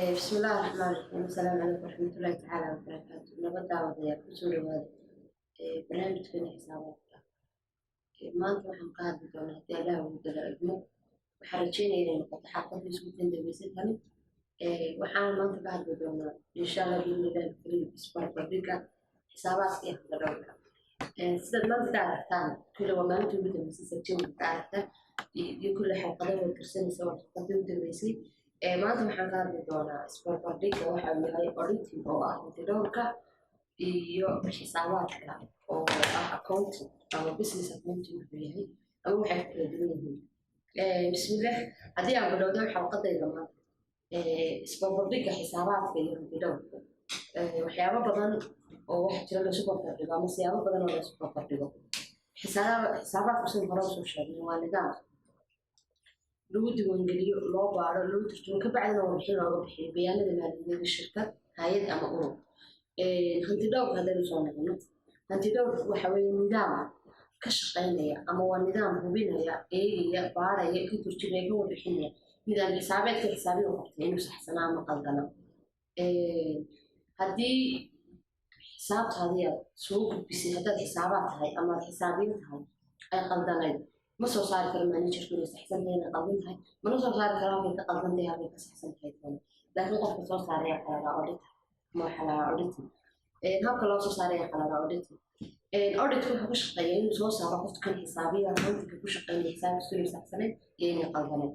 بسم الله الرحمن الرحيم السلام عليكم ورحمة الله تعالى وبركاته نبدأ وضيع كسور هذا برنامج فين حسابات maanta waxaan ka hadli doonaa haddii Allaah uu dalo idmo waxaan rajeynayaa inay noqoto xaafadda isku dambeysatani waxaan maanta ka hadli doonaa insha Allah biidhnillaahi kariim isbarbardhigga xisaabaadka iyo hawlgallada sidaad maanta ka aragtaan kulli waa maalintii ugu dambeysay September ka aragtaan iyo kulli xalqado way tirsanaysaa waa xalqadii ugu dambeysay maanta waxaan ka hadli doonaa isbarbardhigga waxa uu yahay auditing oo ah hantidhawrka iyo xisaabaadka oo ah accounting ama business accounting wuxuu yahay ama waxay kala duwan yihiin bismillah haddii aan bilowdo xalqadayda maanta isbarbardhigga xisaabaadka iyo hantidhawrka waxyaabo badan oo waxa jira la isku barbardhigo ama siyaabo badan oo la isku barbardhigo xisaabaadku sidii hore usoo sheegnay waa nidaam lagu diiwaangeliyo loo baaro loo turjumo ka bacdina warbixin looga bixiyo bayaanada maaliyadeed shirkad hay'ad ama urur hantidhawrka haddaynu soo noqono hantidhawrku waxa weeye nidaam ka shaqaynaya ama waa nidaam hubinaya eegaya baaraya ka turjumaya ka warbixinaya nidaam xisaabeedka xisaabiga qabtay inuu saxsanaa ama qaldana haddii xisaabtaadii aad soo gudbisay haddaad xisaabaad tahay ama aad xisaabiyin tahay ay qaldanayd ma soo saari karo managerku inay saxsan tahay inay qaldan tahay mana soo saari karo halkay ka qaldan tahay halkay ka saxsan tahay laakiin qofka soo saaraya xalaala audit ma xalaala auditing habka loo soo saaraya xalaala auditing audit wuxuu ku shaqeeyaa inuu soo saaro qofkan xisaabiya hantiga ku shaqeynaya xisaabtiisu inay saxsaneyd iyo inay qaldaneyd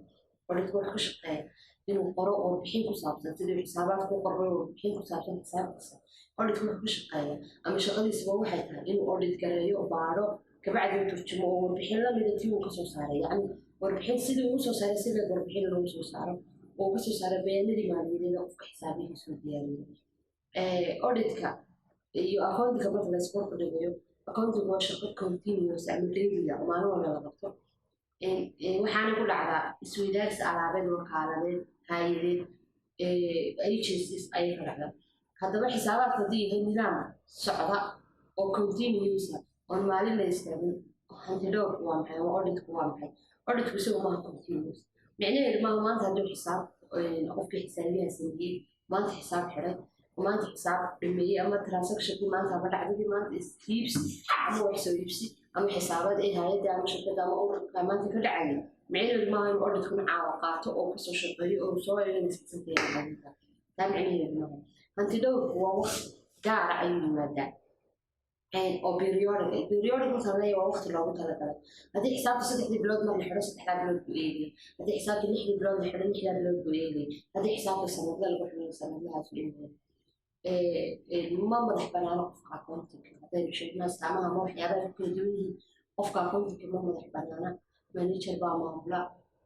audit wuxuu ku shaqeeyaa inuu qoro warbixin ku saabsan sidii xisaabaadku u qorro warbixin ku saabsan xisaabtiisa audit wuxuu ku shaqeeyaa ama shaqadiisuba waxay tahay inuu audit gareeyo baaro kabacdi turjumo oo warbixin la mida tii uu ka soo saaray yacni warbixin sidii uu soo saaray sida warbixin loogu soo saaro oo ka soo saaray bayaanadii maaliyadeed qofka xisaabihiisu diyaariyay auditka iyo accounting marka la isku dhigayo accounting waa shaqo continuous ama daily ah maalin walba la qabto waxaana ku dhacdaa isweydaarsi alaabeed wakaaladeed hay'adeed agencies ayay ka dhacdaa haddaba xisaabaadka haddii yahay nidaam socda oo continuous ah oon maalin la istaagin hantidhawrku waa maxay ama auditku waa maxay auditku isagu maaha continuous micnaheedu maaha maanta hadduu xisaab qofkii xisaabiyaha sameeyey maanta xisaab xiray maanta xisaab dhameeyey ama transactionkii maanta ama dhacdadii maanta iibsi ama wax soo iibsi ama xisaabaad ay hay'adda ama shirkadda ama ururka maanta ka dhacayay micnaheedu maaha inuu auditkuna caawa qaato oo kasoo shaqeeyo oo soo eegana saxsantahay qadinta taa micnaheedu maaha hantidhawrku waa waqti gaara ayuu yimaadaa oo periodic marka la waa waqti loogu talagalay haddii xisaabta 3 bilood mar la xiro 3 bilood buu eegay haddii xisaabta 6 bilood la xiro 6 bilood buu eegay haddii xisaabta sanadla lagu xiro sanadlahaas buu eegay ma madax banaano qofka accounting haddaynu sheegno astaamaha ama waxyaabaha ku kala duwan yihiin qofka accounting ma madax banaana manager baa maamula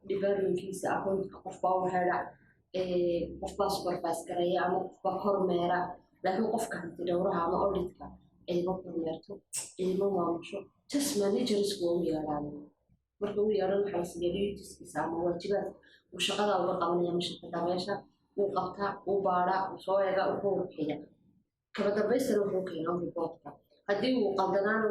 departmentkiisa accounting qof baa u xidha qof baa supervise gareeya ama qof baa kormeera laakiin qofka hantidhawraha ama auditka ciidamo kormeerto ciidamo maamusho just managers waa u yeedhaan marka u yeedhan waxaa siiyay duties ama waajibaad uu shaqada uga qabanaya ama shirkadda meesha uu qabtaa uu baaraa uu soo eega uu warbixiya kaba dambaystana wuxuu keenaa reportka haddii uu qaldanaan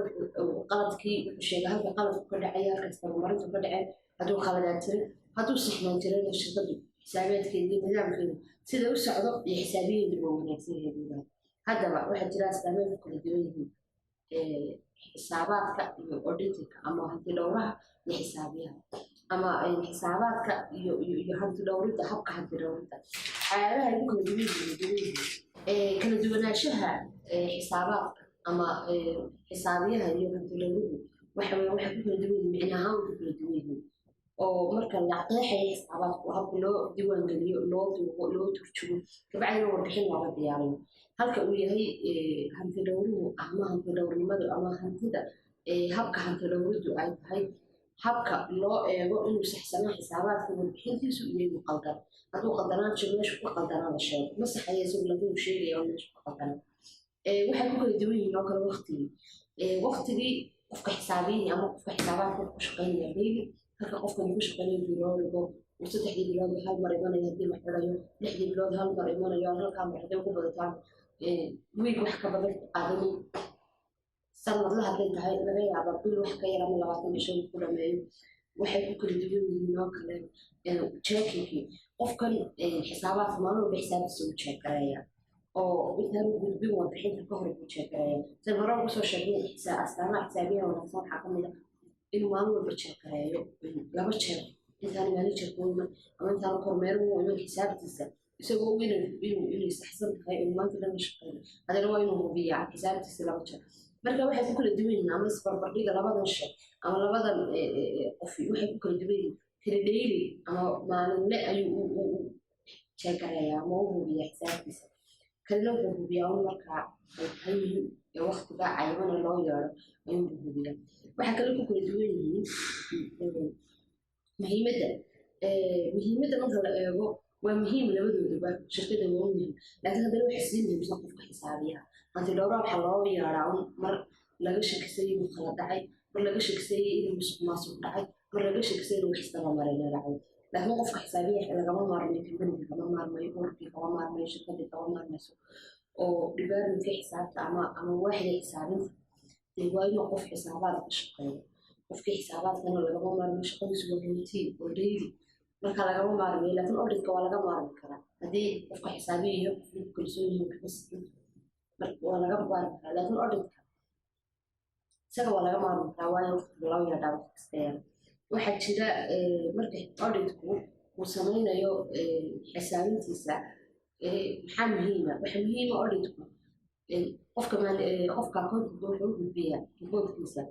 qaladkii wuxuu sheegay halka qaladku ka dhacay halkaas horumarintu ka dhaceen hadduu qaladaad jirin hadduu saxnaan jirin shirkaddu xisaabeedkeeda iyo nidaamkeedu sida u socdo iyo xisaabiyeedu waa wanaagsan yahay haddaba waxaa jira astaamaha kala duwan yihiin xisaabaadka iyo auditing ama hantidhawraha iyo xisaabiyaha ama xisaabaadka iyo hantidhawridda habka hantidhawridda waxyaalaha ay ku kala duwan yihiin kala duwanaanshaha xisaabaadka ama xisaabiyaha iyo hantidhawriddu waxay ku kala duwan yihiin micno ahaan ku kala duwan yihiin oo marka la qeexayo xisaabaadku habka loo diiwaangeliyo loo duubo loo turjumo kabacdina warbixin looga diyaariyo halka uu yahay hantidhawruhu ama hantidhawrnimadu ama hantida habka hantidhawriddu ay tahay habka loo eego inuu saxsanaa xisaabaadka warbixintiisu iyo inuu qaldan hadduu qaldanaan jiro meesha ku qaldanaa la sheego ma saxaya isagu lagu sheegaya oo meesha ku qaldanaa waxay ku kala duwan yihiin oo kale waqtigii qofka xisaabiyihi ama qofka xisaabaadka ku shaqeynaya daily halka qofkan ku shaqeynaya biloodigo uu 3 bilood hal mar imanayo haddii la xirayo 6 bilood hal mar imanayo halkaa mar hadday ugu badataan wiig wax ka badan qaadanin sanadla hadday tahay laga yaaba bil wax ka yar ama 20 bisha ku dhameeyo waxay ku kala duwan yihiin oo kale jeekingkii qofkan xisaabaadka maalin walba xisaabtiisa u jeekaraya oo intaan gudbin warbixinta ka hor u jeekaraya sida hore ugu soo sheegnay astaamaha xisaabiyaha wanaagsan waxaa ka mid ah inuu maalin walba jeekarayo 2 jeer intaan managerkooda ama intaan kormeeruhu inuu xisaabtiisa isagoo inay saxsan tahay oo maanta dhan shaqeeyo hadana waa inuu hubiyaa xisaabtiisa 2 jeer marka waxay ku kala duwan yihiin ama isbarbardhiga labadan shay ama labadan qof waxay ku kala duwan yihiin kala daily ama maalinle ayuu u jeekaraya ama u hubiyaa xisaabtiisa kalina wuxuu hubiyaa markaa ay yihiin waqtiga cayimana loo yeero ayuu hubiyaa waxaa kale ku kala duwan yihiin muhiimadda marka la eego waa muhiim labadooduba shirkada waa muhiim laakiin haddana waxay sii muhiimsan qofka xisaabiyaha hanti dhowraa waxaa loo yeeraa mar laga shakisayay inuu kala dhacay mar laga shakisayay inuu musuq maasuq dhacay mar laga shakisayay inuu wax istaba marayna dhacay laakiin qofka xisaabiyaha lagama maarmayo kambanigi kama maarmayo ururkii kama maarmayo shirkadii kama maarmayso oo dhibaarminka xisaabta ama waaxda xisaabinta waa inuu qof xisaabaad ka shaqeeyo qofkii xisaabaadkana lagama maarmayo shaqadiisu waa routine oo daily marka lagama maarmayo laakiin auditka waa laga maarmi karaa haddii qofka xisaabiya iyo qofku kalsoon yihiin waxba sikin waa laga maarmi karaa laakiin auditka isaga waa laga maarmi karaa waayo waqtiga loo yeedhaa waqti kasteera waxaa jira marka auditku uu samaynayo xisaabintiisa maxaa muhiima waxa muhiima auditku qofka akoontiga wuxuu gudbiyaa riboodkiisa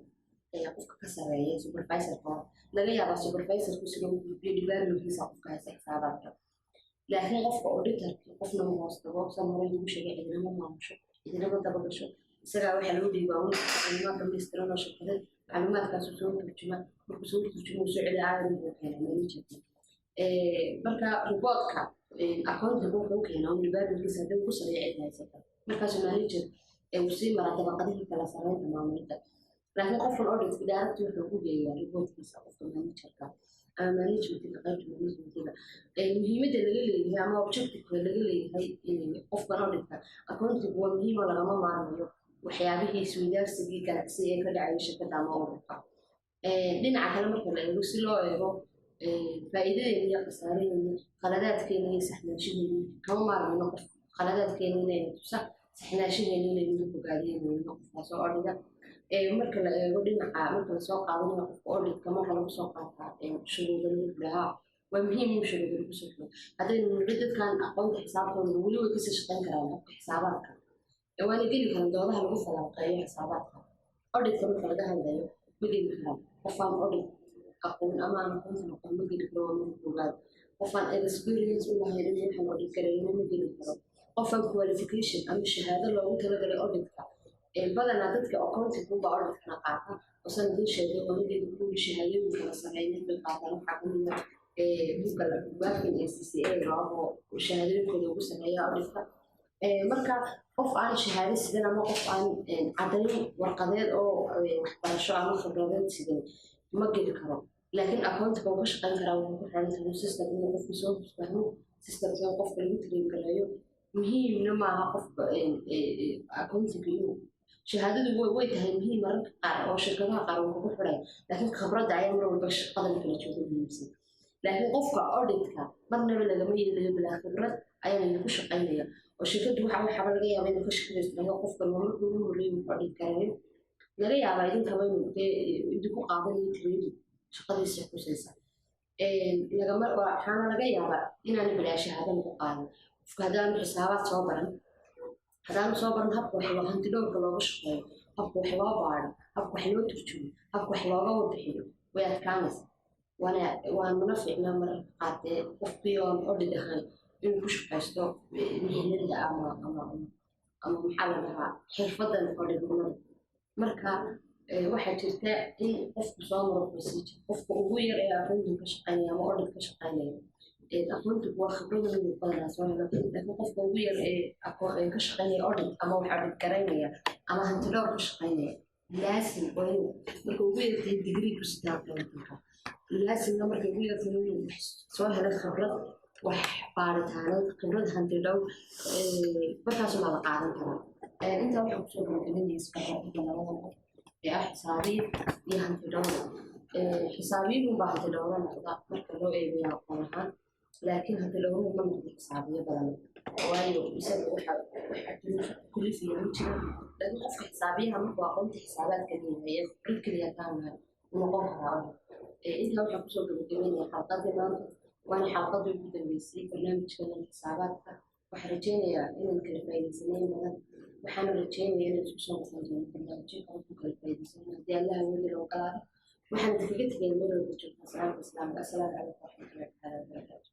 qofka ka sareeya supervisorka laga yaabaa supervisorku sida uu gudbiyo dhibaarminkiisa qofka haysa xisaabaadka laakiin qofka auditorka qofna ma hoos tago samaro ugu sheegay cidinama maamusho cidinama dabagasho isagaa waxaa lagu dhiibaa macluumaad dhamaystiran oo shirkaded macluumaadkaasu soo turjuma markuu soo turjuma soo celi caalamka uu keenay managerka marka riboodka akoontiga wuxuu keenaa un dhibaarminkiisa haddii ugu sareeya cid haysata markaasu manager uu sii maraa dabaqadihii kala sareynta maamulidda laakiin qofkan auditka daaragti wuxuu ku geeyaa riboodkiisa qofka managerka ama managementka qaybta managementiga muhiimadda laga leeyahay ama objectiveka laga leeyahay qofkan auditka akoontigu waa muhiima lagama maarmayo waxyaabihii isweydaarsigii ganacsi ee ka dhacaya shirkadda ama ururka dhinaca kale marka la eego si loo eego faa'iidadeena iyo khasaaradeena khaladaadkeena iyo saxnaanshadeena kama maarmayno qof khaladaadkeena inayna tusa saxnaashadeena inayna bogaadiyeenayno qofkaasoo audiga marka la eego dhinaca marka lasoo qaadanayo qofka auditka marka lagu soo qaataa shuruuda lagu lahaa waa muhiim in shuruuda lagu soo xiro haddaynu nidhi dadkan aqoonta xisaabtooda weli way kasii shaqayn karaan qofka xisaabaadka waana geli karaan doodaha lagu falanqeeyo xisaabaadka auditka marka laga hadlayo ma geli karaan qofaan audit aqoon ama aan aqoonta noqon ma geli karo waa marka koowaad qofaan experience u lahayn in waxaan audit garayna ma geli karo qofaan qualification ama shahaado loogu talagalay auditka badanaa dadka accounting-kuba auditkana qaata oo sanadii sheegay wanageeda kuwi shahaadooyin kala sameeyay bay qaataan waxaa ka mid ah buugga waakin ACCA oo shahaadooyinkooda ugu sameeya auditka marka qof aan shahaado sidan ama qof aan caddayn warqadeed oo waxbarasho ama khibradeed sidan ma geli karo laakiin accounting uu ka shaqayn karaa wuxuu ku xiran tahay system inuu qofku soo fahmo systemka qofka lagu train garayo muhiimna maaha qofka accounting inuu shahaadadu way tahay muhiim mararka qaar oo shirkadaha qaar uu kugu xiray laakiin khibradda ayaa mar walba shaqada kala jooga muhiimsan laakiin qofka auditka marnaba lagama yeelayo bilaa khibrad ayaana ku shaqaynaya oo shirkadu waxaa laga yaabaa inuu ka shaqaysto qofka markuu ugu horreeyay uu audit karayo laga yaabaa idinkaba inuu idinku qaadanayo training shaqadiisa xusaysa waxaana laga yaabaa inaan bilaa shahaado lagu qaadan qofka haddaan xisaabaad soo baran haddaanu soo baran habka wax hanti dhowrka looga shaqeeyo habka wax loo baaro habka wax loo turjumo habka wax looga warbixiyo way adkaanaysa waa mana fiicna mararka qaatee qofkii oon audit ahayn inuu ku shaqaysto mihnada ama maxaa la dhahaa xirfadan auditnimada marka waxaa jirta in qofku soo maro procedure qofka ugu yar ee accounting ka shaqeynaya ama audit ka shaqeynaya accounting waa khibrad weyn badanaa soo helo laakiin qofka ugu yar ee ka shaqeynaya audit ama wax audit garaynaya ama hanti dhowr ka shaqeynaya laasim waa inuu marka ugu yartahay degree ku sitaa accountingka laasimna marka ugu yartahay inuu soo helo khibrad wax baaritaanad khibrad hanti dhowr markaasuma la qaadan karaa intaa waxaa kusoo gabagabeynaya isbarbarka labada qof ee ah xisaabiye iyo hanti dhowr حسابي مباح تلونا نقطة مركب لو إيه بيا قناها لكن هتلونا من نقطة حسابية بدل وايو بسبب كل في يومنا لأن قف حسابيها مركب قمت حسابات كثيرة هي كل كلية كاملة ونقطها إنت وجه بسوق الجميع حلقات ما وأنا حلقات جدا بيصير برنامج كذا حسابات وحرجينا إن الكلفين سنين مثلا وحنا رجينا إن تبصون مثلا برنامج كلفين سنين دي الله ولي وقال waxaan kaga tegay meel walba joogta salaam islaamka assalaamu calaykum waraxmatullaahi tacaala wabarakaatu